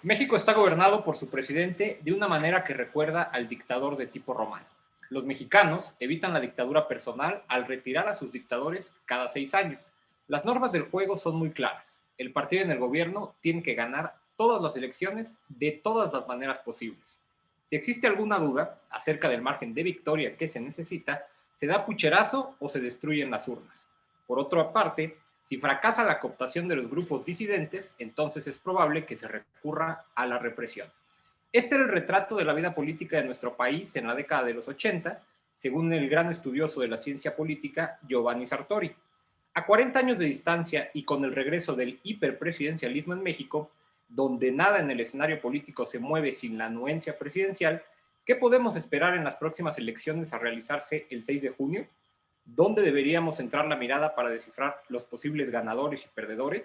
México está gobernado por su presidente de una manera que recuerda al dictador de tipo romano. Los mexicanos evitan la dictadura personal al retirar a sus dictadores cada 6 años. Las normas del juego son muy claras. El partido en el gobierno tiene que ganar todas las elecciones de todas las maneras posibles. Si existe alguna duda acerca del margen de victoria que se necesita, se da pucherazo o se destruyen las urnas. Por otra parte, si fracasa la cooptación de los grupos disidentes, entonces es probable que se recurra a la represión. Este era el retrato de la vida política de nuestro país en la década de los 80, según el gran estudioso de la ciencia política Giovanni Sartori. A 40 años de distancia y con el regreso del hiperpresidencialismo en México, donde nada en el escenario político se mueve sin la anuencia presidencial, ¿qué podemos esperar en las próximas elecciones a realizarse el 6 de junio? ¿Dónde deberíamos centrar la mirada para descifrar los posibles ganadores y perdedores?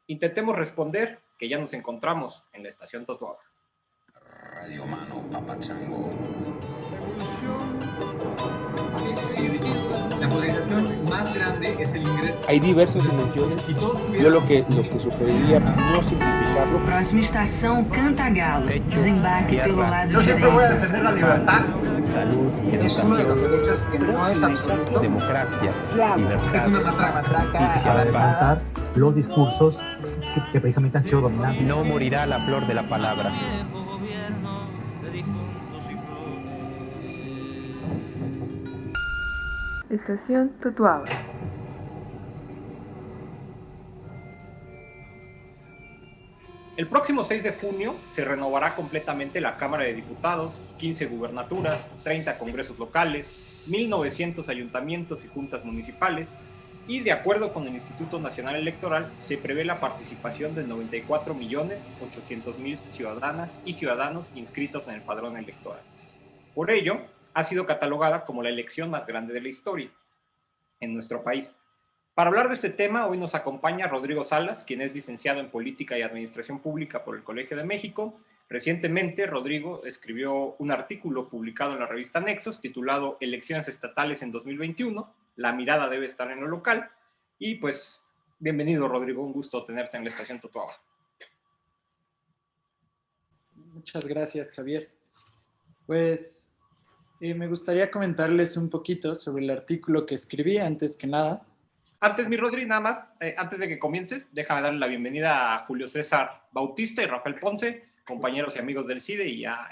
Intentemos responder, que ya nos encontramos en la estación Totoaba. Radio Mano Papachango. La movilización más grande es el ingreso. Hay diversas dimensiones. Yo lo que sugeriría no simplificarlo. Próxima estação Cantagalo. Desembarque pelo lado Yo siempre voy a direito. defender la libertad. Salud, Es uno de los derechos que no es absoluto. democracia, libertad, Es una matraca. justicia, paz. Levantar los discursos que precisamente han sido dominantes. No morirá la flor de la palabra. Estación Totoaba. El próximo 6 de junio se renovará completamente la Cámara de Diputados, 15 gubernaturas, 30 congresos locales, 1.900 ayuntamientos y juntas municipales, y de acuerdo con el Instituto Nacional Electoral, se prevé la participación de 94.800.000 ciudadanas y ciudadanos inscritos en el padrón electoral. Por ello, ha sido catalogada como la elección más grande de la historia en nuestro país. Para hablar de este tema, hoy nos acompaña Rodrigo Salas, quien es licenciado en Política y Administración Pública por el Colegio de México. Recientemente, Rodrigo escribió un artículo publicado en la revista Nexos titulado Elecciones estatales en 2021, la mirada debe estar en lo local. Y pues, bienvenido, Rodrigo, un gusto tenerte en la estación Totoaba. Muchas gracias, Javier. Pues me gustaría comentarles un poquito sobre el artículo que escribí antes que nada. Antes, mi Rodri, nada más, antes de que comiences, déjame darle la bienvenida a Julio César Bautista y Rafael Ponce, compañeros y amigos del CIDE y ya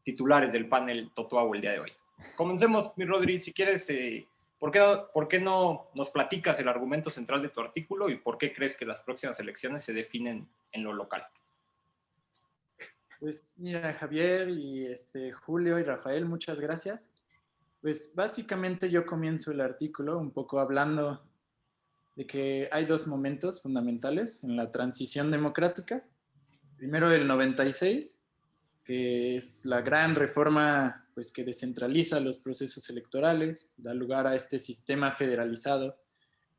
titulares del panel Totoaba el día de hoy. Comencemos, mi Rodri, si quieres, ¿por qué no nos platicas el argumento central de tu artículo y por qué crees que las próximas elecciones se definen en lo local? Pues mira, Javier y Julio y Rafael, muchas gracias. Pues básicamente yo comienzo el artículo un poco hablando de que hay dos momentos fundamentales en la transición democrática. Primero el 96, que es la gran reforma pues, que descentraliza los procesos electorales, da lugar a este sistema federalizado,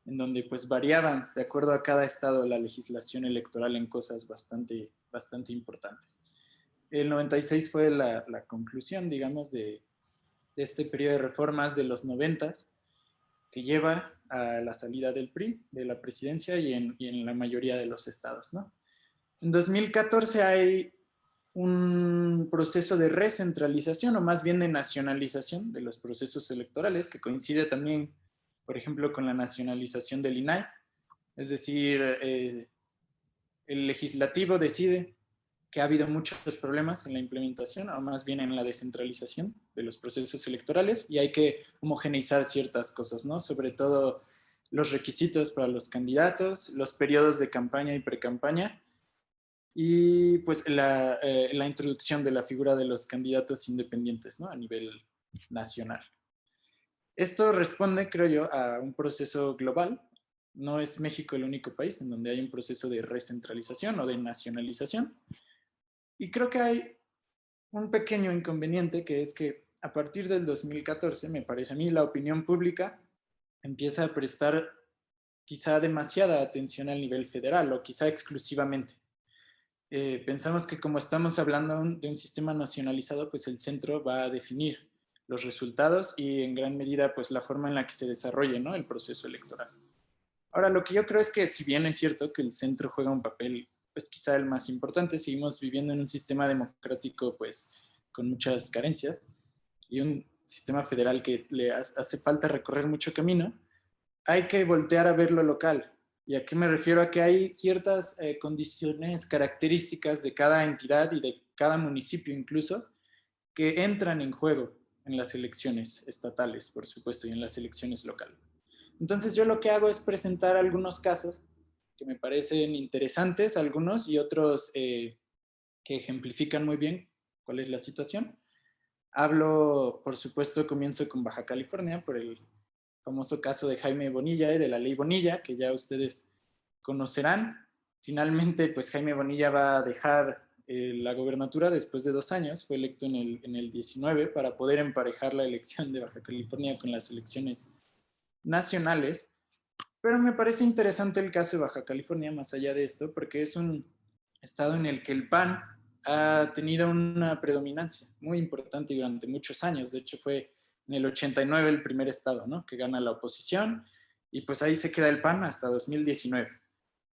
en donde pues variaban de acuerdo a cada estado la legislación electoral en cosas bastante importantes. El 96 fue la conclusión, digamos, de este periodo de reformas de los 90s, que lleva a la salida del PRI, de la presidencia y en la mayoría de los estados, ¿no? En 2014 hay un proceso de recentralización o más bien de nacionalización de los procesos electorales que coincide también, por ejemplo, con la nacionalización del INAI. Es decir, el legislativo decide que ha habido muchos problemas en la implementación o más bien en la descentralización de los procesos electorales y hay que homogeneizar ciertas cosas, ¿no? Sobre todo los requisitos para los candidatos, los periodos de campaña y precampaña y pues la introducción de la figura de los candidatos independientes, ¿no? A nivel nacional. Esto responde, creo yo, a un proceso global. No es México el único país en donde hay un proceso de recentralización o de nacionalización. Y creo que hay un pequeño inconveniente que es que a partir del 2014, me parece a mí, la opinión pública empieza a prestar quizá demasiada atención al nivel federal o quizá exclusivamente. Pensamos que como estamos hablando de un sistema nacionalizado, pues el centro va a definir los resultados y en gran medida pues la forma en la que se desarrolle, ¿no? El proceso electoral. Ahora, lo que yo creo es que si bien es cierto que el centro juega un papel pues quizá el más importante. Seguimos viviendo en un sistema democrático pues con muchas carencias y un sistema federal que le hace falta recorrer mucho camino. Hay que voltear a ver lo local. ¿Y a qué me refiero? A que hay ciertas condiciones, características de cada entidad y de cada municipio incluso, que entran en juego en las elecciones estatales, por supuesto, y en las elecciones locales. Entonces yo lo que hago es presentar algunos casos que me parecen interesantes, algunos, y otros que ejemplifican muy bien cuál es la situación. Hablo, por supuesto, comienzo con Baja California por el famoso caso de Jaime Bonilla y de la ley Bonilla, que ya ustedes conocerán. Finalmente, pues Jaime Bonilla va a dejar la gobernatura después de 2 años, fue electo en el 19 para poder emparejar la elección de Baja California con las elecciones nacionales. Pero me parece interesante el caso de Baja California, más allá de esto, porque es un estado en el que el PAN ha tenido una predominancia muy importante durante muchos años. De hecho, fue en el 89 el primer estado, ¿no?, que gana la oposición, y pues ahí se queda el PAN hasta 2019.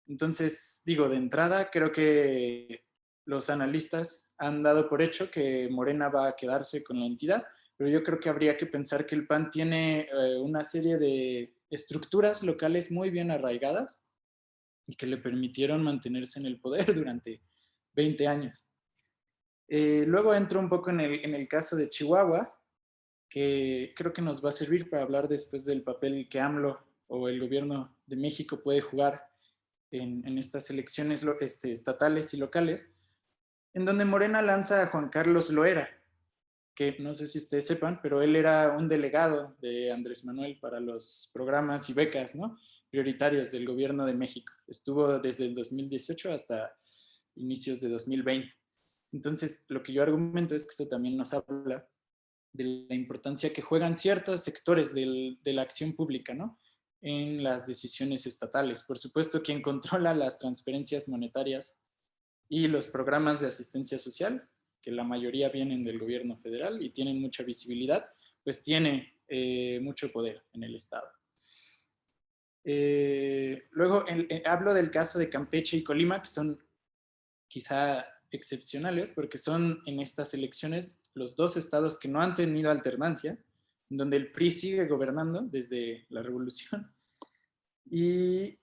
Entonces, digo, de entrada, creo que los analistas han dado por hecho que Morena va a quedarse con la entidad, pero yo creo que habría que pensar que el PAN tiene una serie de estructuras locales muy bien arraigadas y que le permitieron mantenerse en el poder durante 20 años. Luego entro un poco en el caso de Chihuahua, que creo que nos va a servir para hablar después del papel que AMLO o el gobierno de México puede jugar en estas elecciones estatales y locales, en donde Morena lanza a Juan Carlos Loera, que no sé si ustedes sepan, pero él era un delegado de Andrés Manuel para los programas y becas, ¿no?, prioritarios del gobierno de México. Estuvo desde el 2018 hasta inicios de 2020. Entonces, lo que yo argumento es que esto también nos habla de la importancia que juegan ciertos sectores de la acción pública, ¿no?, en las decisiones estatales. Por supuesto, quien controla las transferencias monetarias y los programas de asistencia social, que la mayoría vienen del gobierno federal y tienen mucha visibilidad, pues tiene mucho poder en el Estado. Luego hablo del caso de Campeche y Colima, que son quizá excepcionales, porque son en estas elecciones los 2 estados que no han tenido alternancia, en donde el PRI sigue gobernando desde la revolución. Y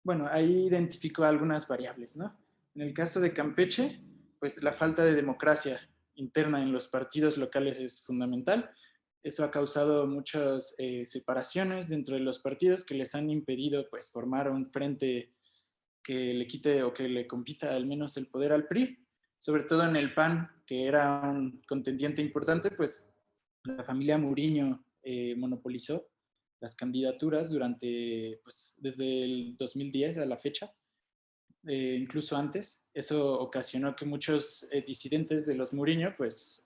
bueno, ahí identifico algunas variables, ¿no? En el caso de Campeche, pues la falta de democracia interna en los partidos locales es fundamental. Eso ha causado muchas separaciones dentro de los partidos que les han impedido pues formar un frente que le quite o que le compita al menos el poder al PRI. Sobre todo en el PAN, que era un contendiente importante, pues la familia Muriño monopolizó las candidaturas durante, pues desde el 2010 a la fecha, incluso antes. Eso ocasionó que muchos disidentes de los Muriño pues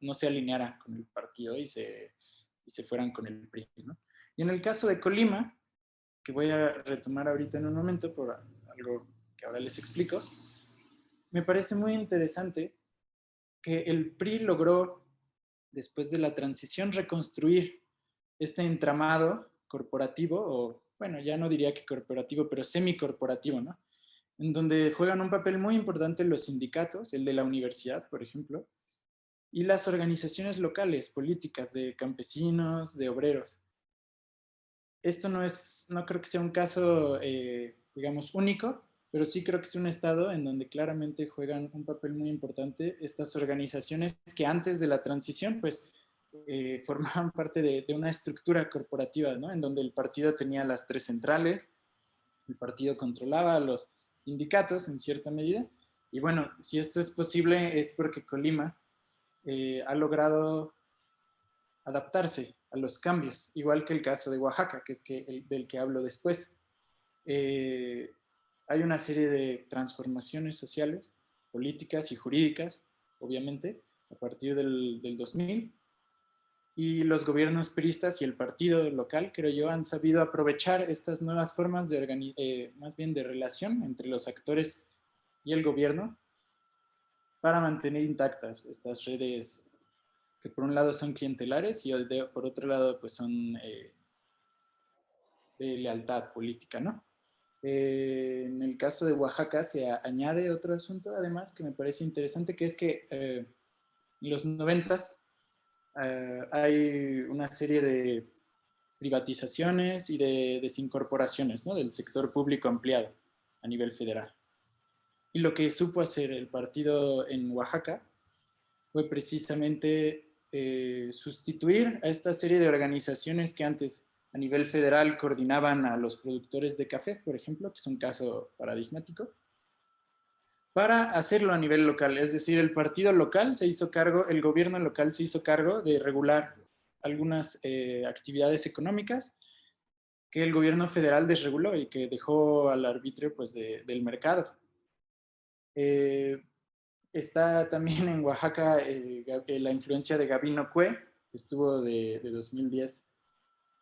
no se alinearan con el partido y se fueran con el PRI, ¿no? Y en el caso de Colima, que voy a retomar ahorita en un momento por algo que ahora les explico, me parece muy interesante que el PRI logró, después de la transición, reconstruir este entramado corporativo, o bueno, ya no diría que corporativo, pero semicorporativo, ¿no?, en donde juegan un papel muy importante los sindicatos, el de la universidad, por ejemplo, y las organizaciones locales, políticas, de campesinos, de obreros. Esto no creo que sea un caso, digamos, único, pero sí creo que es un estado en donde claramente juegan un papel muy importante estas organizaciones que antes de la transición, pues, formaban parte de una estructura corporativa, ¿no?, en donde el partido tenía las 3 centrales, el partido controlaba a los sindicatos en cierta medida, y bueno, si esto es posible es porque Colima ha logrado adaptarse a los cambios, igual que el caso de Oaxaca, que es del que hablo después. Hay una serie de transformaciones sociales, políticas y jurídicas, obviamente, a partir del 2000, y los gobiernos priistas y el partido local, creo yo, han sabido aprovechar estas nuevas formas más bien de relación entre los actores y el gobierno para mantener intactas estas redes que por un lado son clientelares y por otro lado pues son de lealtad política, ¿no? En el caso de Oaxaca se añade otro asunto, además, que me parece interesante, que es que en los 90s hay una serie de privatizaciones y de desincorporaciones, ¿no?, del sector público ampliado a nivel federal. Y lo que supo hacer el partido en Oaxaca fue precisamente sustituir a esta serie de organizaciones que antes a nivel federal coordinaban a los productores de café, por ejemplo, que es un caso paradigmático, para hacerlo a nivel local. Es decir, el partido local se hizo cargo, el gobierno local se hizo cargo de regular algunas actividades económicas que el gobierno federal desreguló y que dejó al arbitrio, pues, del mercado. Está también en Oaxaca la influencia de Gabino Cue, que estuvo de 2010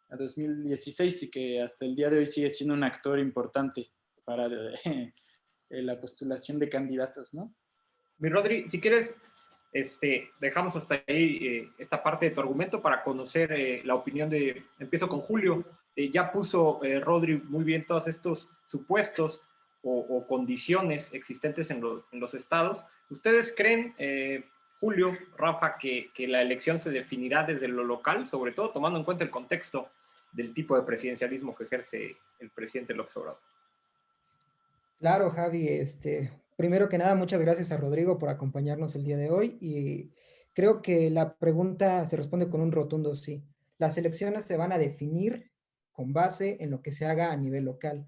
a 2016 y que hasta el día de hoy sigue siendo un actor importante para la postulación de candidatos, ¿no? Mi Rodri, si quieres, dejamos hasta ahí esta parte de tu argumento para conocer la opinión de... Empiezo con Julio. Ya puso Rodri muy bien todos estos supuestos o condiciones existentes en los estados. ¿Ustedes creen, Julio, Rafa, que la elección se definirá desde lo local, sobre todo tomando en cuenta el contexto del tipo de presidencialismo que ejerce el presidente López Obrador? Claro, Javi, primero que nada, muchas gracias a Rodrigo por acompañarnos el día de hoy y creo que la pregunta se responde con un rotundo sí. Las elecciones se van a definir con base en lo que se haga a nivel local.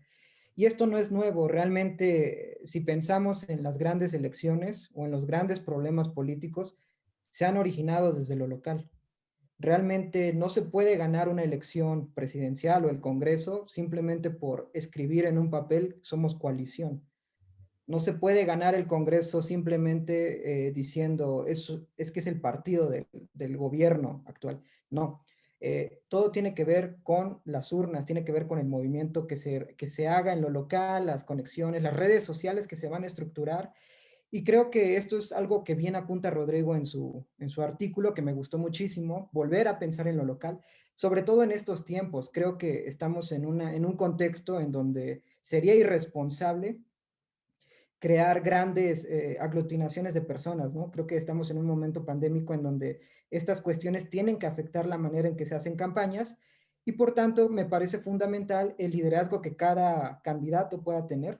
Y esto no es nuevo, realmente si pensamos en las grandes elecciones o en los grandes problemas políticos, se han originado desde lo local. Realmente no se puede ganar una elección presidencial o el Congreso simplemente por escribir en un papel somos coalición. No se puede ganar el Congreso simplemente diciendo es que es el partido del gobierno actual. No, todo tiene que ver con las urnas, tiene que ver con el movimiento que se haga en lo local, las conexiones, las redes sociales que se van a estructurar. Y creo que esto es algo que bien apunta Rodrigo en su artículo, que me gustó muchísimo, volver a pensar en lo local, sobre todo en estos tiempos. Creo que estamos en un contexto en donde sería irresponsable crear grandes aglutinaciones de personas, ¿no? Creo que estamos en un momento pandémico en donde estas cuestiones tienen que afectar la manera en que se hacen campañas y por tanto me parece fundamental el liderazgo que cada candidato pueda tener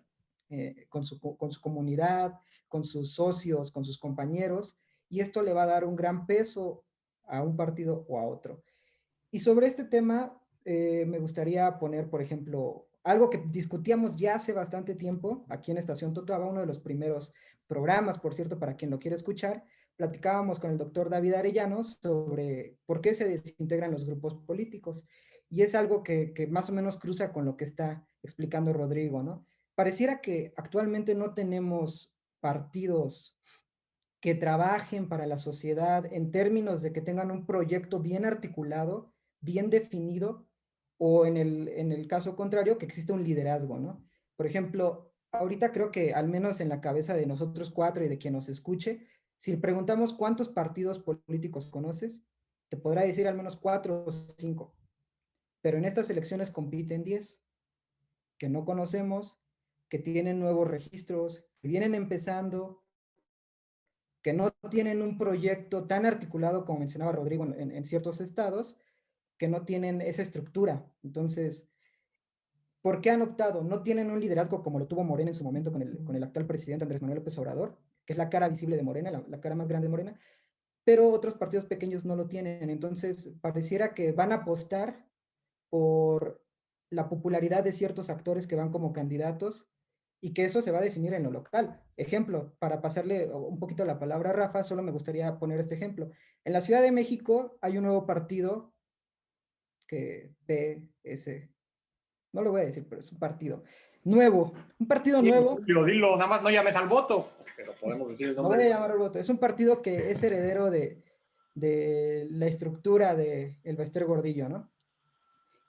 con su comunidad, con sus socios, con sus compañeros, y esto le va a dar un gran peso a un partido o a otro. Y sobre este tema, me gustaría poner, por ejemplo, algo que discutíamos ya hace bastante tiempo, aquí en Estación Totoaba, uno de los primeros programas, por cierto, para quien lo quiera escuchar, platicábamos con el doctor David Arellanos sobre por qué se desintegran los grupos políticos. Y es algo que más o menos cruza con lo que está explicando Rodrigo, ¿no? Pareciera que actualmente no tenemos partidos que trabajen para la sociedad en términos de que tengan un proyecto bien articulado, bien definido, o en el caso contrario, que existe un liderazgo, ¿no? Por ejemplo, ahorita creo que al menos en la cabeza de nosotros cuatro y de quien nos escuche, si le preguntamos cuántos partidos políticos conoces, te podrá decir al menos 4 o 5. Pero en estas elecciones compiten 10 que no conocemos, que tienen nuevos registros, que vienen empezando, que no tienen un proyecto tan articulado como mencionaba Rodrigo en ciertos estados, que no tienen esa estructura. Entonces, ¿por qué han optado? No tienen un liderazgo como lo tuvo Morena en su momento con el actual presidente Andrés Manuel López Obrador, que es la cara visible de Morena, la cara más grande de Morena, pero otros partidos pequeños no lo tienen. Entonces, pareciera que van a apostar por la popularidad de ciertos actores que van como candidatos y que eso se va a definir en lo local. Ejemplo, para pasarle un poquito la palabra a Rafa, solo me gustaría poner este ejemplo. En la Ciudad de México hay un nuevo partido que PS, no lo voy a decir, pero es un partido nuevo, un partido nuevo. Dilo, nada más no llames al voto, pero podemos decir el nombre. No voy a llamar al voto, es un partido que es heredero de la estructura de el Bester Gordillo, ¿no?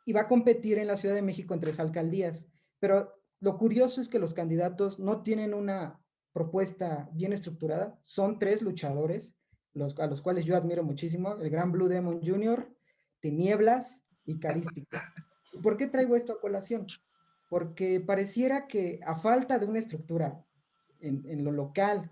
Y va a competir en la Ciudad de México en 3 alcaldías, pero lo curioso es que los candidatos no tienen una propuesta bien estructurada, son 3 luchadores, a los cuales yo admiro muchísimo, el gran Blue Demon Jr., Tinieblas y Carístico. ¿Por qué traigo esto a colación? porque pareciera que a falta de una estructura en lo local,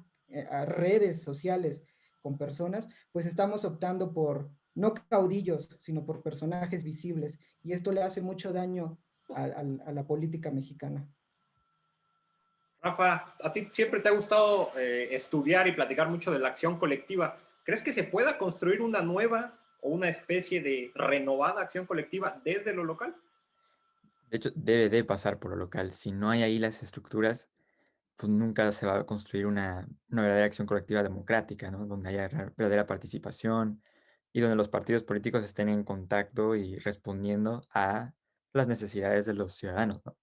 a redes sociales con personas, pues estamos optando por no caudillos, sino por personajes visibles, y esto le hace mucho daño a la política mexicana. Rafa, a ti siempre te ha gustado estudiar y platicar mucho de la acción colectiva. ¿Crees que se pueda construir una nueva o una especie de renovada acción colectiva desde lo local? De hecho, debe de pasar por lo local. Si no hay ahí las estructuras, pues nunca se va a construir una verdadera acción colectiva democrática, ¿no? Donde haya verdadera participación y donde los partidos políticos estén en contacto y respondiendo a las necesidades de los ciudadanos, ¿no?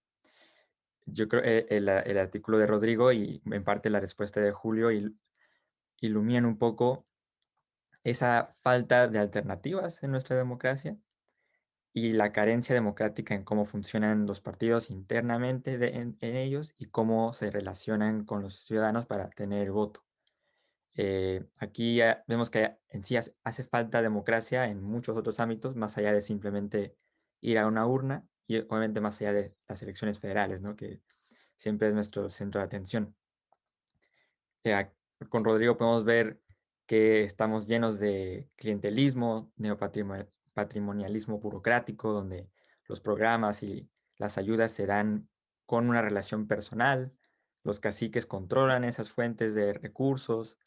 Yo creo el artículo de Rodrigo y en parte la respuesta de Julio iluminan un poco esa falta de alternativas en nuestra democracia y la carencia democrática en cómo funcionan los partidos internamente en ellos y cómo se relacionan con los ciudadanos para tener el voto. Aquí vemos que en sí hace falta democracia en muchos otros ámbitos, más allá de simplemente ir a una urna y obviamente más allá de las elecciones federales, ¿no? Que siempre es nuestro centro de atención. Con Rodrigo podemos ver que estamos llenos de clientelismo, patrimonialismo burocrático, donde los programas y las ayudas se dan con una relación personal, los caciques controlan esas fuentes de recursos,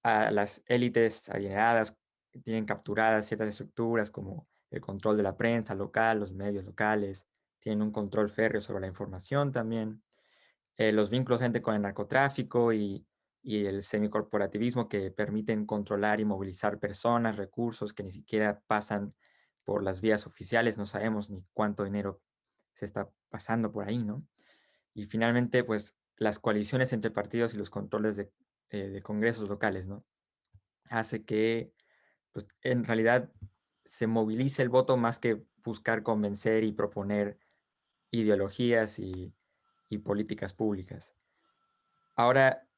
a las élites adineradas tienen capturadas ciertas estructuras como el control de la prensa local, los medios locales, tienen un control férreo sobre la información también, los vínculos gente con el narcotráfico y el semicorporativismo que permiten controlar y movilizar personas, recursos que ni siquiera pasan por las vías oficiales, no sabemos ni cuánto dinero se está pasando por ahí, ¿no? Y finalmente, pues las coaliciones entre partidos y los controles de congresos locales, ¿no? Hace que, pues, en realidad se movilice el voto más que buscar convencer y proponer ideologías y políticas públicas. Ahora,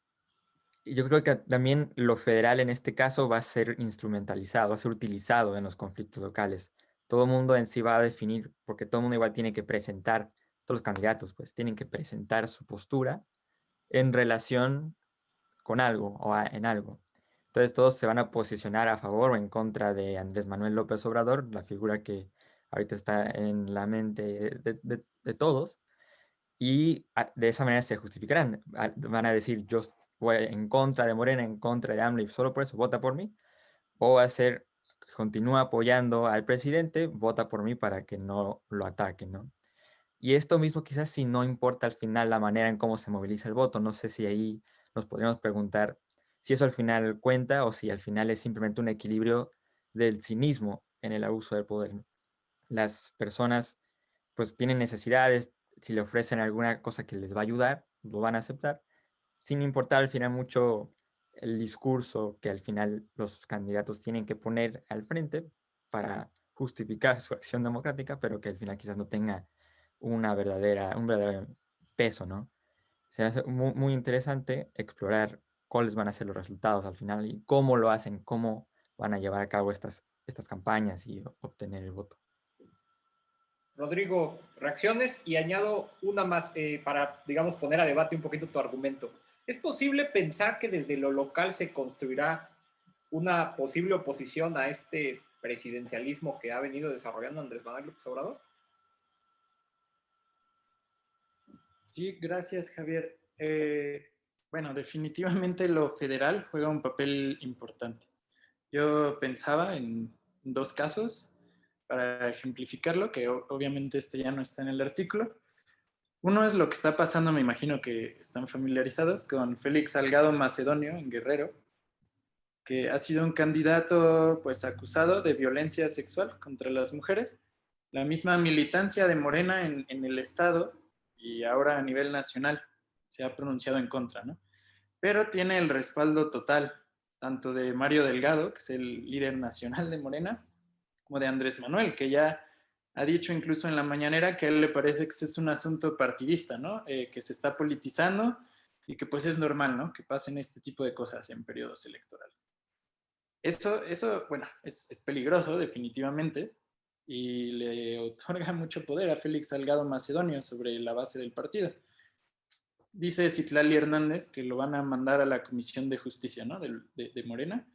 yo creo que también lo federal en este caso va a ser instrumentalizado, va a ser utilizado en los conflictos locales. Todo el mundo en sí va a definir, porque todo el mundo igual tiene que presentar, todos los candidatos pues tienen que presentar su postura en relación con algo o en algo. Entonces todos se van a posicionar a favor o en contra de Andrés Manuel López Obrador, la figura que ahorita está en la mente de todos, y de esa manera se justificarán. Van a decir, yo voy en contra de Morena, en contra de AMLO y solo por eso vota por mí, o va a ser, continúa apoyando al presidente, vota por mí para que no lo ataquen, ¿no? Y esto mismo quizás si no importa al final la manera en cómo se moviliza el voto, no sé si ahí nos podríamos preguntar si eso al final cuenta o si al final es simplemente un equilibrio del cinismo en el abuso del poder, ¿no? Las personas pues tienen necesidades, si le ofrecen alguna cosa que les va a ayudar, lo van a aceptar, sin importar al final mucho el discurso que al final los candidatos tienen que poner al frente para justificar su acción democrática, pero que al final quizás no tenga un verdadero peso, ¿no? Se me hace muy, muy interesante explorar cuáles van a ser los resultados al final y cómo lo hacen, cómo van a llevar a cabo estas campañas y obtener el voto. Rodrigo, reacciones y añado una más para, digamos, poner a debate un poquito tu argumento. ¿Es posible pensar que desde lo local se construirá una posible oposición a este presidencialismo que ha venido desarrollando Andrés Manuel López Obrador? Sí, gracias, Javier. Bueno, definitivamente lo federal juega un papel importante. Yo pensaba en dos casos para ejemplificarlo, que obviamente este ya no está en el artículo. Uno es lo que está pasando, me imagino que están familiarizados, con Félix Salgado Macedonio en Guerrero, que ha sido un candidato pues acusado de violencia sexual contra las mujeres. La misma militancia de Morena en el estado y ahora a nivel nacional se ha pronunciado en contra, ¿no? Pero tiene el respaldo total, tanto de Mario Delgado, que es el líder nacional de Morena, como de Andrés Manuel, que ya ha dicho incluso en la mañanera que a él le parece que este es un asunto partidista, ¿no? Que se está politizando y que pues es normal, ¿no? Que pasen este tipo de cosas en periodos electorales. Eso bueno, es peligroso definitivamente, y le otorga mucho poder a Félix Salgado Macedonio sobre la base del partido. Dice Citlali Hernández que lo van a mandar a la Comisión de Justicia, ¿no? de Morena,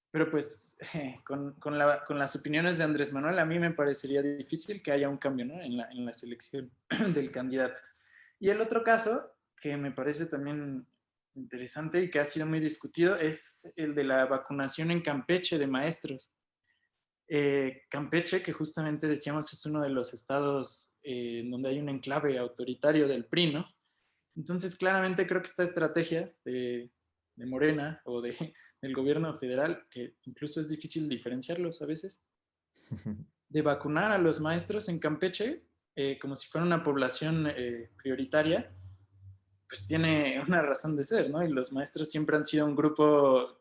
pero pues con las opiniones de Andrés Manuel a mí me parecería difícil que haya un cambio, ¿no? en la selección del candidato. Y el otro caso que me parece también interesante y que ha sido muy discutido es el de la vacunación en Campeche de maestros. Campeche, que justamente decíamos es uno de los estados donde hay un enclave autoritario del PRI, ¿no? Entonces, claramente creo que esta estrategia de Morena o del gobierno federal, que incluso es difícil diferenciarlos a veces, de vacunar a los maestros en Campeche como si fuera una población prioritaria, pues tiene una razón de ser, ¿no? Y los maestros siempre han sido un grupo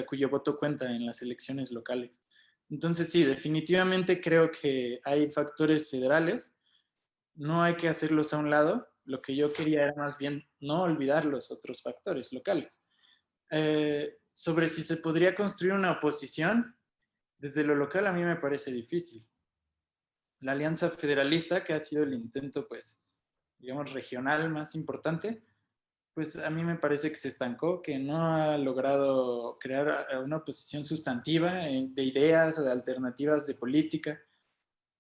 cuyo voto cuenta en las elecciones locales. Entonces, sí, definitivamente creo que hay factores federales, no hay que hacerlos a un lado. Lo que yo quería era más bien no olvidar los otros factores locales. Sobre si se podría construir una oposición, desde lo local a mí me parece difícil. La Alianza Federalista, que ha sido el intento, pues, digamos, regional más importante, pues a mí me parece que se estancó, que no ha logrado crear una oposición sustantiva de ideas o de alternativas de política.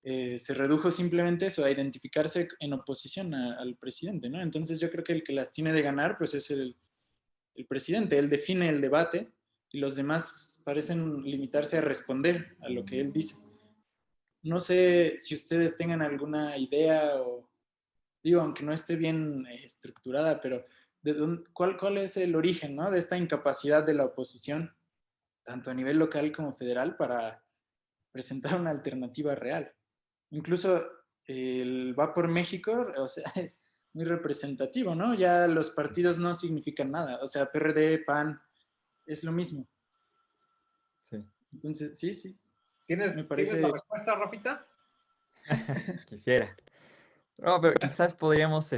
Se redujo simplemente eso, a identificarse en oposición al presidente, ¿no? Entonces yo creo que el que las tiene de ganar, pues es el presidente. Él define el debate y los demás parecen limitarse a responder a lo que él dice. No sé si ustedes tengan alguna idea o, digo, aunque no esté bien estructurada, pero ¿cuál es el origen, ¿no? de esta incapacidad de la oposición, tanto a nivel local como federal, para presentar una alternativa real? Incluso el Va por México, o sea, es muy representativo, ¿no? Ya los partidos no significan nada, o sea, PRD, PAN, es lo mismo. Sí. Entonces, sí. ¿Tienes la respuesta, Rafita? Quisiera. No, pero quizás podríamos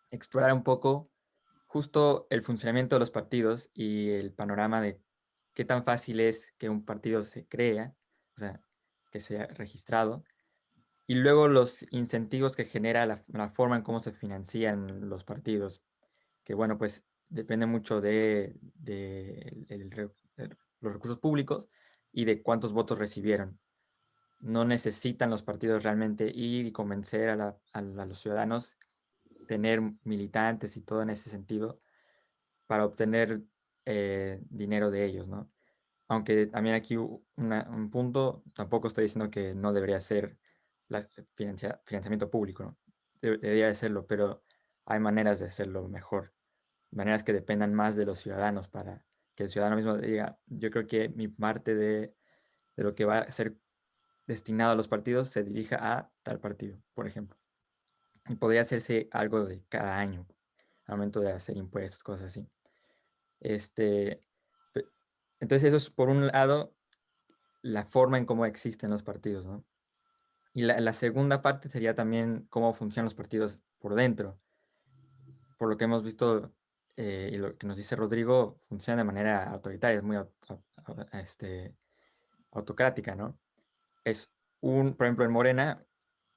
explorar un poco justo el funcionamiento de los partidos y el panorama de qué tan fácil es que un partido se crea, o sea, que sea registrado, y luego los incentivos que genera la forma en cómo se financian los partidos, que bueno, pues depende mucho de los recursos públicos y de cuántos votos recibieron. No necesitan los partidos realmente ir y convencer a los ciudadanos, tener militantes y todo en ese sentido para obtener dinero de ellos, ¿no? Aunque también aquí un punto, tampoco estoy diciendo que no debería ser financiamiento público, ¿no? Debería de serlo, pero hay maneras de hacerlo mejor, maneras que dependan más de los ciudadanos para que el ciudadano mismo diga, yo creo que mi parte de lo que va a ser destinado a los partidos se dirija a tal partido, por ejemplo. Y podría hacerse algo de cada año, al momento de hacer impuestos, cosas así. Entonces eso es, por un lado, la forma en cómo existen los partidos, ¿no? Y la segunda parte sería también cómo funcionan los partidos por dentro. Por lo que hemos visto y lo que nos dice Rodrigo, funciona de manera autoritaria, es muy autocrática, ¿no? Por ejemplo, en Morena,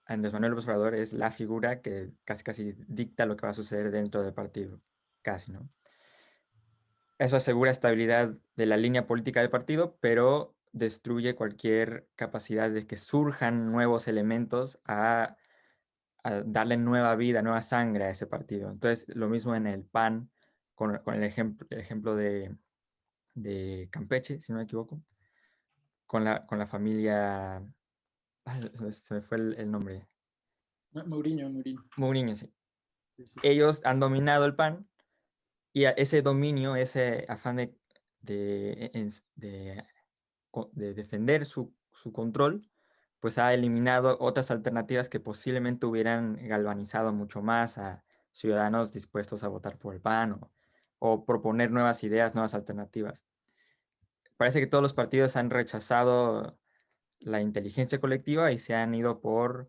Andrés Manuel López Obrador es la figura que casi dicta lo que va a suceder dentro del partido, casi, ¿no? Eso asegura estabilidad de la línea política del partido, pero destruye cualquier capacidad de que surjan nuevos elementos a darle nueva vida, nueva sangre a ese partido. Entonces, lo mismo en el PAN, con el ejemplo de Campeche, si no me equivoco, con la familia... se me fue el nombre. Mourinho. Mourinho, sí. Sí. Ellos han dominado el PAN y ese dominio, ese afán de defender su control, pues ha eliminado otras alternativas que posiblemente hubieran galvanizado mucho más a ciudadanos dispuestos a votar por el PAN o proponer nuevas ideas, nuevas alternativas. Parece que todos los partidos han rechazado la inteligencia colectiva y se han ido por,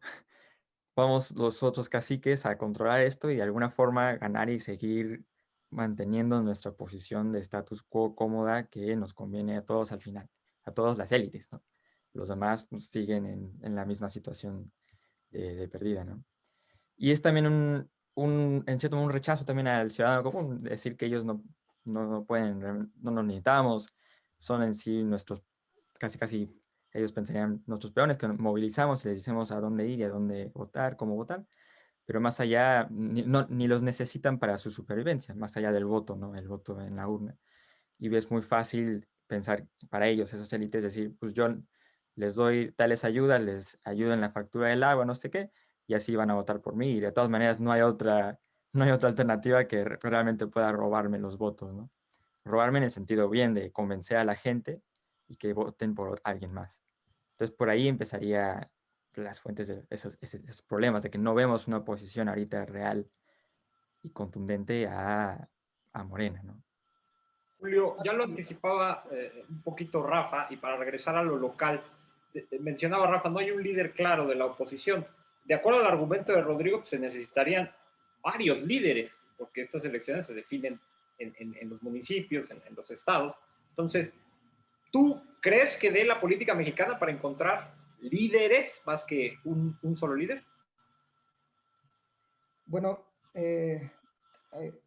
vamos los otros caciques a controlar esto y de alguna forma ganar y seguir manteniendo nuestra posición de status quo cómoda que nos conviene a todos al final, a todas las élites, ¿no? los demás pues, siguen en la misma situación de perdida, ¿no? Y es también en cierto modo un rechazo también al ciudadano común, decir que ellos no pueden, no nos necesitamos, son en sí nuestros, casi ellos pensarían nuestros peones, que movilizamos y les decimos a dónde ir y a dónde votar, cómo votar, pero más allá, ni los necesitan para su supervivencia, más allá del voto, ¿no? El voto en la urna. Y es muy fácil pensar para ellos, esas élites, decir, pues yo les doy tales ayudas, les ayudo en la factura del agua, no sé qué, y así van a votar por mí. Y de todas maneras no hay otra alternativa que realmente pueda robarme los votos, ¿no? Robarme en el sentido bien de convencer a la gente y que voten por alguien más. Entonces por ahí empezaría las fuentes de esos problemas, de que no vemos una oposición ahorita real y contundente a Morena, ¿no? Julio, ya lo anticipaba un poquito Rafa, y para regresar a lo local, mencionaba Rafa, no hay un líder claro de la oposición. De acuerdo al argumento de Rodrigo, pues, se necesitarían varios líderes, porque estas elecciones se definen en los municipios, en los estados. Entonces, ¿tú crees que dé la política mexicana para encontrar líderes más que un solo líder? Bueno,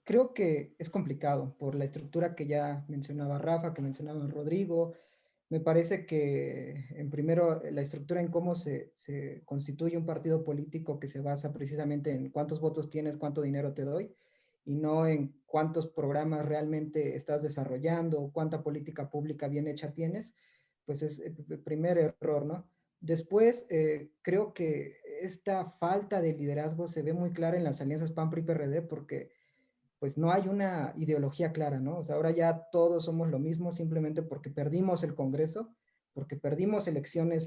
creo que es complicado por la estructura que ya mencionaba Rafa, que mencionaba Rodrigo. Me parece que, en primero, la estructura en cómo se constituye un partido político que se basa precisamente en cuántos votos tienes, cuánto dinero te doy, y no en cuántos programas realmente estás desarrollando, cuánta política pública bien hecha tienes, pues es el primer error, ¿no? Después, creo que esta falta de liderazgo se ve muy clara en las alianzas PAN, PRI, PRD, porque pues no hay una ideología clara, ¿no? O sea, ahora ya todos somos lo mismo simplemente porque perdimos el Congreso, porque perdimos elecciones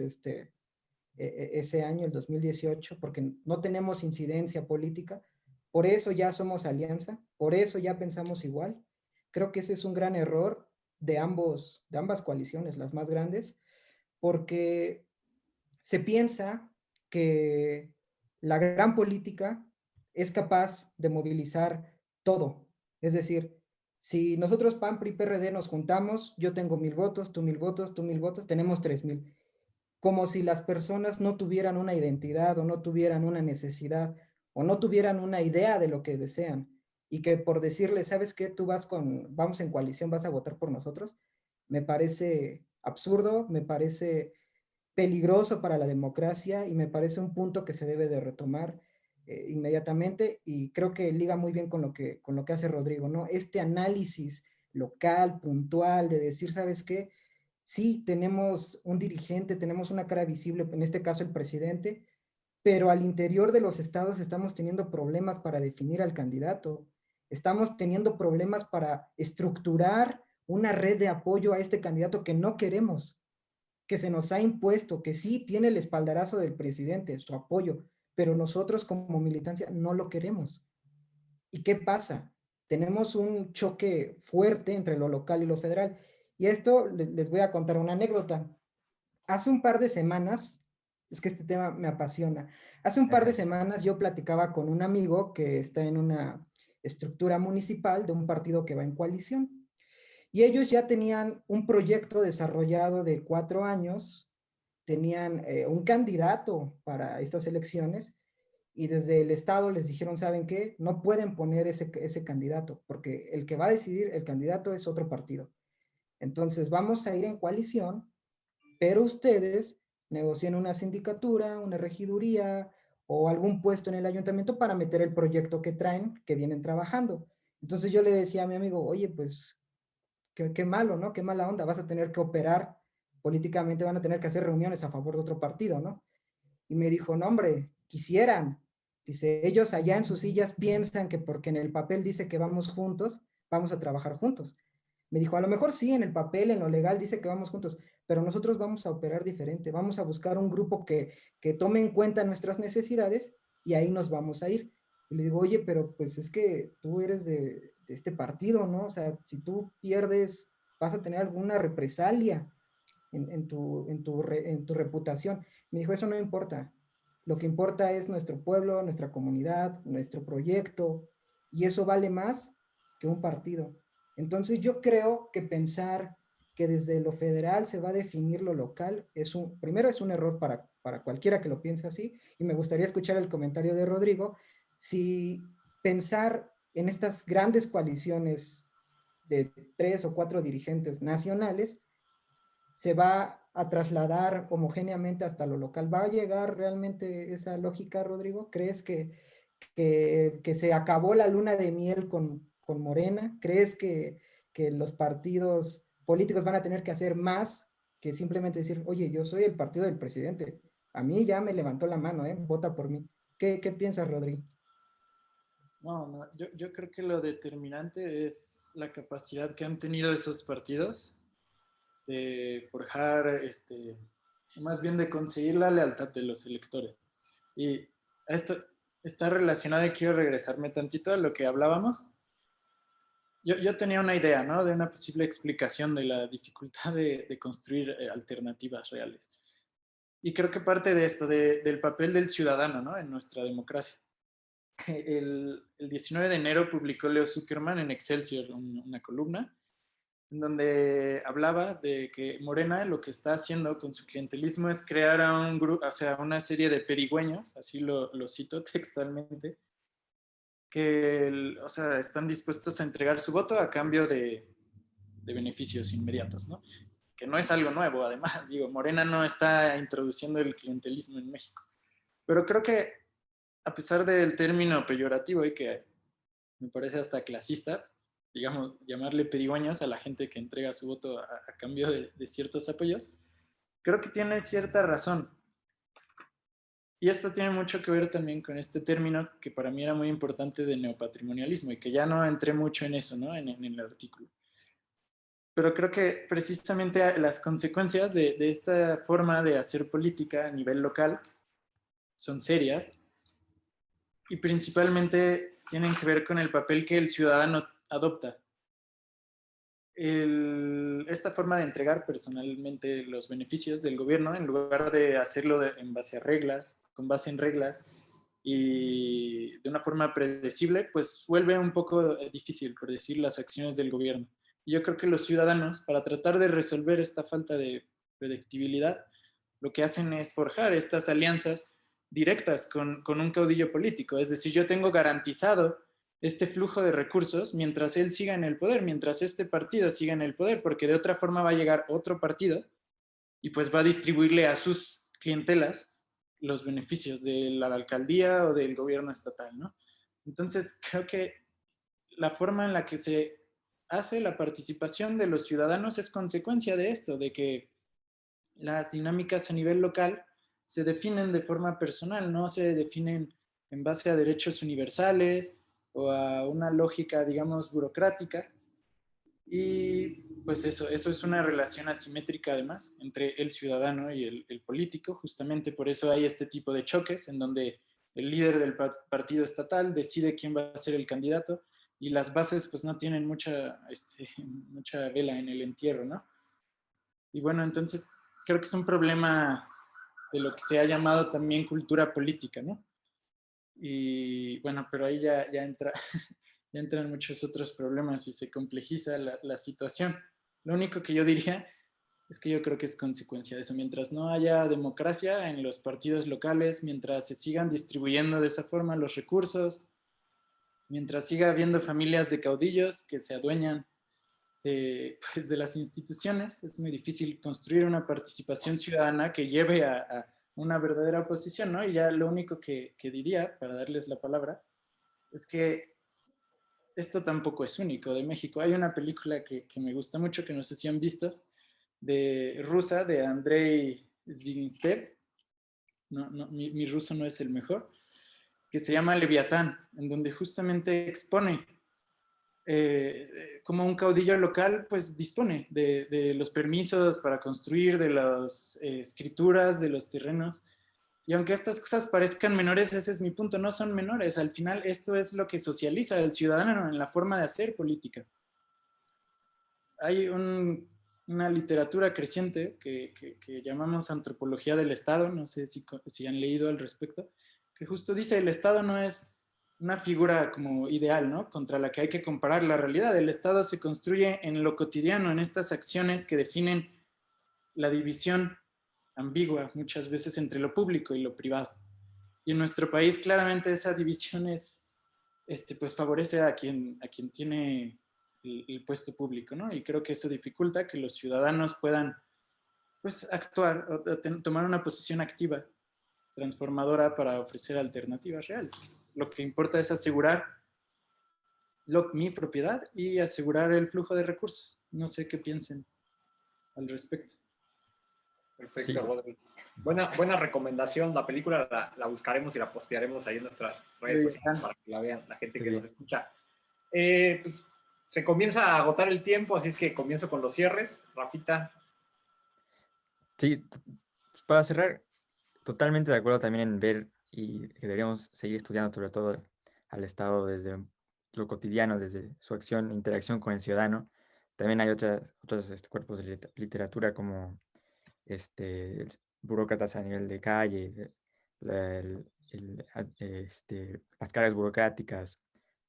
ese año, el 2018, porque no tenemos incidencia política, por eso ya somos alianza, por eso ya pensamos igual. Creo que ese es un gran error de ambas coaliciones, las más grandes, porque se piensa que la gran política es capaz de movilizar todo. Es decir, si nosotros PAN, PRI, PRD nos juntamos, yo tengo 1000 votos, tú 1000 votos, tú 1000 votos, tenemos 3000. Como si las personas no tuvieran una identidad o no tuvieran una necesidad o no tuvieran una idea de lo que desean. Y que por decirle, ¿sabes qué? Vamos en coalición, vas a votar por nosotros. Me parece absurdo, me parece peligroso para la democracia y me parece un punto que se debe de retomar inmediatamente, y creo que liga muy bien con lo que hace Rodrigo, ¿no? Este análisis local, puntual, de decir, ¿sabes qué? Sí, tenemos un dirigente, tenemos una cara visible, en este caso el presidente, pero al interior de los estados estamos teniendo problemas para definir al candidato, estamos teniendo problemas para estructurar una red de apoyo a este candidato que no queremos, que se nos ha impuesto, que sí tiene el espaldarazo del presidente, su apoyo, pero nosotros como militancia no lo queremos. ¿Y qué pasa? Tenemos un choque fuerte entre lo local y lo federal. Y esto les voy a contar una anécdota. Hace un par de semanas, es que este tema me apasiona, hace un par de semanas yo platicaba con un amigo que está en una estructura municipal de un partido que va en coalición. Y ellos ya tenían un proyecto desarrollado de 4 años, tenían un candidato para estas elecciones, y desde el Estado les dijeron, ¿saben qué? No pueden poner ese candidato, porque el que va a decidir el candidato es otro partido. Entonces vamos a ir en coalición, pero ustedes negocien una sindicatura, una regiduría o algún puesto en el ayuntamiento para meter el proyecto que traen, que vienen trabajando. Entonces yo le decía a mi amigo, oye, pues qué malo, ¿no? Qué mala onda, vas a tener que operar políticamente, van a tener que hacer reuniones a favor de otro partido, ¿no? Y me dijo, no, hombre, quisieran. Dice, ellos allá en sus sillas piensan que porque en el papel dice que vamos juntos, vamos a trabajar juntos. Me dijo, a lo mejor sí, en el papel, en lo legal dice que vamos juntos, pero nosotros vamos a operar diferente, vamos a buscar un grupo que tome en cuenta nuestras necesidades y ahí nos vamos a ir. Y le digo, oye, pero pues es que tú eres de este partido, ¿no? O sea, si tú pierdes, vas a tener alguna represalia en tu reputación. Me dijo, eso no importa. Lo que importa es nuestro pueblo, nuestra comunidad, nuestro proyecto, y eso vale más que un partido. Entonces yo creo que pensar que desde lo federal se va a definir lo local, primero es un error para cualquiera que lo piense así, y me gustaría escuchar el comentario de Rodrigo, si pensar en estas grandes coaliciones de 3 o 4 dirigentes nacionales se va a trasladar homogéneamente hasta lo local. ¿Va a llegar realmente esa lógica, Rodrigo? ¿Crees que se acabó la luna de miel con Morena? ¿Crees que los partidos políticos van a tener que hacer más que simplemente decir, oye, yo soy el partido del presidente, a mí ya me levantó la mano, vota por mí? ¿Qué piensas, Rodrigo? No, yo creo que lo determinante es la capacidad que han tenido esos partidos de forjar, más bien de conseguir la lealtad de los electores. Y esto está relacionado, y quiero regresarme tantito a lo que hablábamos. Yo tenía una idea, ¿no? De una posible explicación de la dificultad de construir alternativas reales. Y creo que parte de esto, del papel del ciudadano, ¿no? En nuestra democracia. El 19 de enero publicó Leo Zuckerman en Excelsior una columna en donde hablaba de que Morena lo que está haciendo con su clientelismo es crear a un grupo, o sea, una serie de pedigüeños, así lo cito textualmente, que o sea, están dispuestos a entregar su voto a cambio de beneficios inmediatos, ¿no? Que no es algo nuevo, además, digo, Morena no está introduciendo el clientelismo en México. Pero creo que, a pesar del término peyorativo y que me parece hasta clasista, digamos, llamarle pedigüeños a la gente que entrega su voto a cambio de ciertos apoyos, creo que tiene cierta razón. Y esto tiene mucho que ver también con este término que para mí era muy importante de neopatrimonialismo y que ya no entré mucho en eso, ¿no? En el artículo. Pero creo que precisamente las consecuencias de esta forma de hacer política a nivel local son serias y principalmente tienen que ver con el papel que el ciudadano adopta. Esta forma de entregar personalmente los beneficios del gobierno, en lugar de hacerlo en base a reglas, con base en reglas y de una forma predecible, pues vuelve un poco difícil predecir las acciones del gobierno. Y yo creo que los ciudadanos, para tratar de resolver esta falta de predictibilidad, lo que hacen es forjar estas alianzas directas con un caudillo político. Es decir, yo tengo garantizado este flujo de recursos mientras él siga en el poder, mientras este partido siga en el poder, porque de otra forma va a llegar otro partido y pues va a distribuirle a sus clientelas los beneficios de la alcaldía o del gobierno estatal, ¿no? Entonces, creo que la forma en la que se hace la participación de los ciudadanos es consecuencia de esto, de que las dinámicas a nivel local se definen de forma personal, no se definen en base a derechos universales o a una lógica, digamos, burocrática. Y pues eso es una relación asimétrica además entre el ciudadano y el político. Justamente por eso hay este tipo de choques en donde el líder del partido estatal decide quién va a ser el candidato y las bases pues no tienen mucha vela en el entierro, ¿no? Y bueno, entonces creo que es un problema de lo que se ha llamado también cultura política, ¿no? Y bueno, pero ahí ya entran muchos otros problemas y se complejiza la situación. Lo único que yo diría es que yo creo que es consecuencia de eso. Mientras no haya democracia en los partidos locales, mientras se sigan distribuyendo de esa forma los recursos, mientras siga habiendo familias de caudillos que se adueñan pues de las instituciones, es muy difícil construir una participación ciudadana que lleve a una verdadera oposición, ¿no? Y ya lo único que diría, para darles la palabra, es que esto tampoco es único de México. Hay una película que me gusta mucho, que no sé si han visto, rusa, de Andrei Zvyagintsev. Mi ruso no es el mejor, que se llama Leviatán, en donde justamente expone como un caudillo local pues dispone de los permisos para construir, de las escrituras, de los terrenos. Y aunque estas cosas parezcan menores, ese es mi punto, no son menores. Al final esto es lo que socializa al ciudadano en la forma de hacer política. Hay una literatura creciente que llamamos antropología del Estado, no sé si han leído al respecto, que justo dice el Estado no es una figura como ideal, ¿no? Contra la que hay que comparar la realidad. El Estado se construye en lo cotidiano, en estas acciones que definen la división ambigua muchas veces entre lo público y lo privado. Y en nuestro país claramente esa división es, pues favorece a quien tiene el puesto público, ¿no? Y creo que eso dificulta que los ciudadanos puedan, pues, actuar o tomar una posición activa, transformadora para ofrecer alternativas reales. Lo que importa es asegurar mi propiedad y asegurar el flujo de recursos. No sé qué piensen al respecto. Perfecto, Sí. Rodrigo. Buena recomendación. La película la buscaremos y la postearemos ahí en nuestras redes sociales para que la vean la gente que nos escucha. Pues, se comienza a agotar el tiempo, así es que comienzo con los cierres. Rafita. Sí, pues para cerrar, totalmente de acuerdo también en ver y que deberíamos seguir estudiando sobre todo al Estado desde lo cotidiano, desde su acción, interacción con el ciudadano. También hay otros cuerpos de literatura como burócratas a nivel de calle, las cargas burocráticas,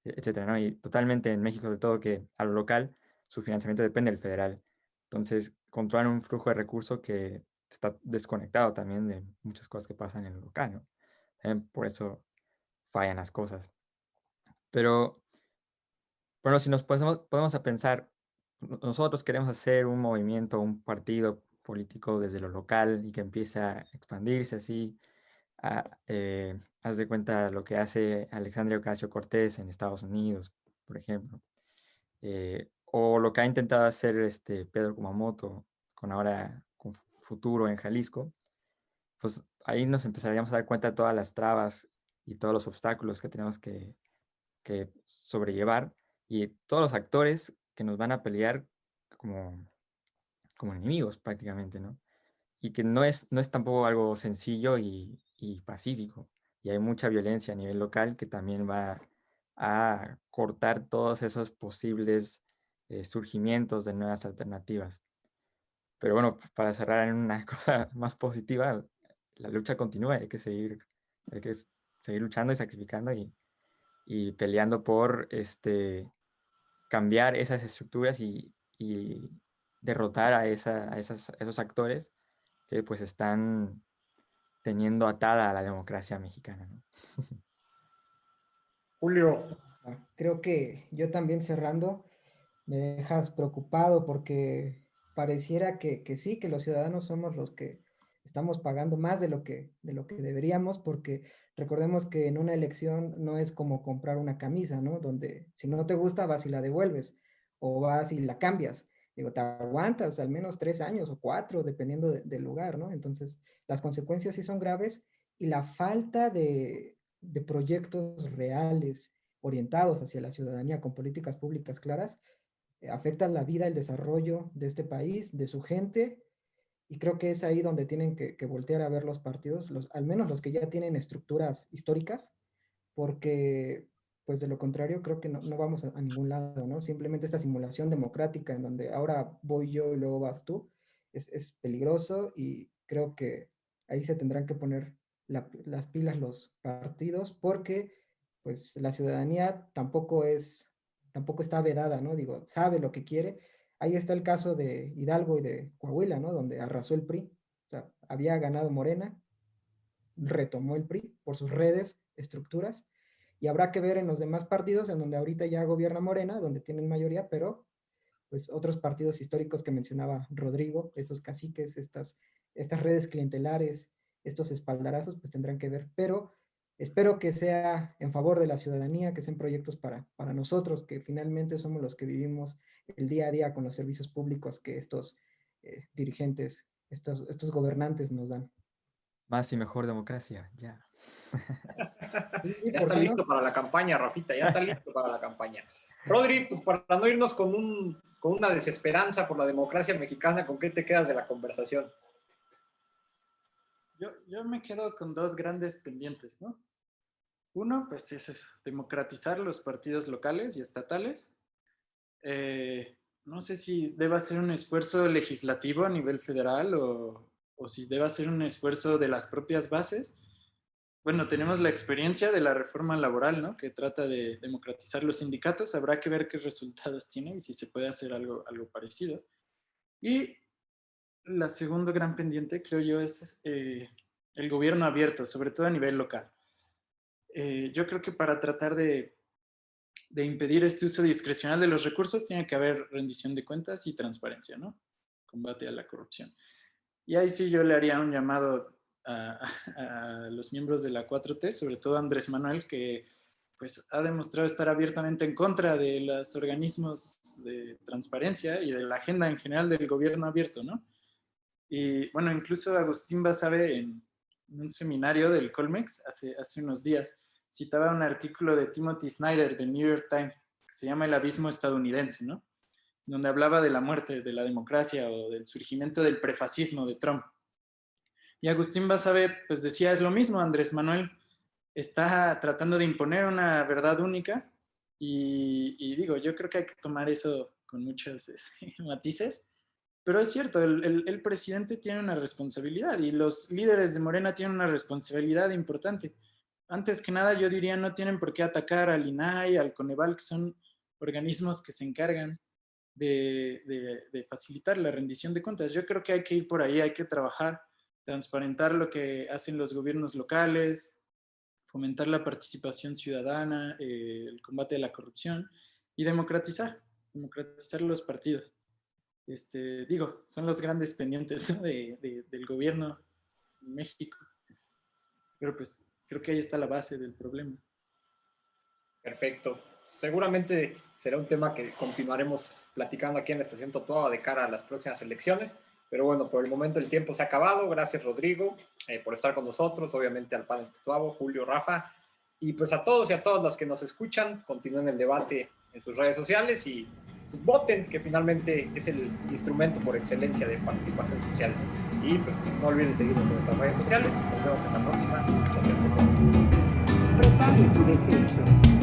etcétera, ¿no? Y totalmente en México, sobre todo que a lo local su financiamiento depende del federal. Entonces, controlan un flujo de recursos que está desconectado también de muchas cosas que pasan en el local, ¿no? También por eso fallan las cosas. Pero, bueno, si nos podemos a pensar, nosotros queremos hacer un movimiento, un partido político desde lo local y que empiece a expandirse así. Haz de cuenta lo que hace Alexandria Ocasio-Cortez en Estados Unidos, por ejemplo. O lo que ha intentado hacer Pedro Kumamoto con Futuro en Jalisco. Pues ahí nos empezaríamos a dar cuenta de todas las trabas y todos los obstáculos que tenemos que sobrellevar y todos los actores que nos van a pelear como enemigos prácticamente, ¿no? Y que no es tampoco algo sencillo y pacífico. Y hay mucha violencia a nivel local que también va a cortar todos esos posibles surgimientos de nuevas alternativas. Pero bueno, para cerrar en una cosa más positiva, la lucha continúa, hay que seguir luchando y sacrificando y peleando por cambiar esas estructuras y derrotar a esos actores que pues están teniendo atada a la democracia mexicana, ¿no? Julio. Creo que yo también cerrando, me dejas preocupado porque pareciera que sí, que los ciudadanos somos los que estamos pagando más de lo que deberíamos, porque recordemos que en una elección no es como comprar una camisa, ¿no? Donde si no te gusta vas y la devuelves o vas y la cambias. Digo, te aguantas al menos 3 años o 4, dependiendo del lugar, ¿no? Entonces, las consecuencias sí son graves y la falta de proyectos reales orientados hacia la ciudadanía con políticas públicas claras afectan la vida, el desarrollo de este país, de su gente, y creo que es ahí donde tienen que voltear a ver los partidos, al menos los que ya tienen estructuras históricas, porque pues de lo contrario creo que no vamos a ningún lado, ¿no? Simplemente esta simulación democrática en donde ahora voy yo y luego vas tú, es peligroso y creo que ahí se tendrán que poner las pilas los partidos porque pues la ciudadanía tampoco está vedada, ¿no? Digo, sabe lo que quiere. Ahí está el caso de Hidalgo y de Coahuila, ¿no? Donde arrasó el PRI. O sea, había ganado Morena, retomó el PRI por sus redes, estructuras, y habrá que ver en los demás partidos en donde ahorita ya gobierna Morena, donde tienen mayoría, pero pues otros partidos históricos que mencionaba Rodrigo, estos caciques, estas redes clientelares, estos espaldarazos, pues tendrán que ver, pero espero que sea en favor de la ciudadanía, que sean proyectos para nosotros, que finalmente somos los que vivimos el día a día con los servicios públicos que estos dirigentes, estos gobernantes nos dan. Más y mejor democracia, ya. Ya está listo para la campaña, Rafita, ya está listo para la campaña. Rodri, pues para no irnos con una desesperanza por la democracia mexicana, ¿con qué te quedas de la conversación? Yo me quedo con 2 grandes pendientes, ¿no? Uno, pues es eso, democratizar los partidos locales y estatales. No sé si deba ser un esfuerzo legislativo a nivel federal o si deba ser un esfuerzo de las propias bases, bueno, tenemos la experiencia de la reforma laboral, ¿no? Que trata de democratizar los sindicatos. Habrá que ver qué resultados tiene y si se puede hacer algo parecido. Y la segunda gran pendiente, creo yo, es el gobierno abierto, sobre todo a nivel local. Yo creo que para tratar de impedir este uso discrecional de los recursos tiene que haber rendición de cuentas y transparencia, ¿no? Combate a la corrupción. Y ahí sí yo le haría un llamado a los miembros de la 4T, sobre todo a Andrés Manuel, que pues ha demostrado estar abiertamente en contra de los organismos de transparencia y de la agenda en general del gobierno abierto, ¿no? Y bueno, incluso Agustín Basabe en un seminario del Colmex hace unos días citaba un artículo de Timothy Snyder del New York Times que se llama El abismo estadounidense, ¿no? Donde hablaba de la muerte de la democracia o del surgimiento del prefascismo de Trump. Y Agustín Basabe pues decía, es lo mismo, Andrés Manuel está tratando de imponer una verdad única y digo, yo creo que hay que tomar eso con muchos matices, pero es cierto, el presidente tiene una responsabilidad y los líderes de Morena tienen una responsabilidad importante. Antes que nada, yo diría, no tienen por qué atacar al INAI, al Coneval, que son organismos que se encargan de facilitar la rendición de cuentas. Yo creo que hay que ir por ahí, hay que trabajar, transparentar lo que hacen los gobiernos locales, fomentar la participación ciudadana, el combate a la corrupción y democratizar los partidos. Digo, son los grandes pendientes, ¿no? del gobierno en México. Pero pues creo que ahí está la base del problema. Perfecto. Seguramente será un tema que continuaremos platicando aquí en la Estación Totuaba de cara a las próximas elecciones. Pero bueno, por el momento el tiempo se ha acabado. Gracias, Rodrigo, por estar con nosotros. Obviamente al panel Totuabo, Julio, Rafa. Y pues a todos y a todas los que nos escuchan, continúen el debate en sus redes sociales y pues, voten, que finalmente es el instrumento por excelencia de participación social. Y pues no olviden seguirnos en nuestras redes sociales. Nos vemos en la próxima. Prepare su descenso.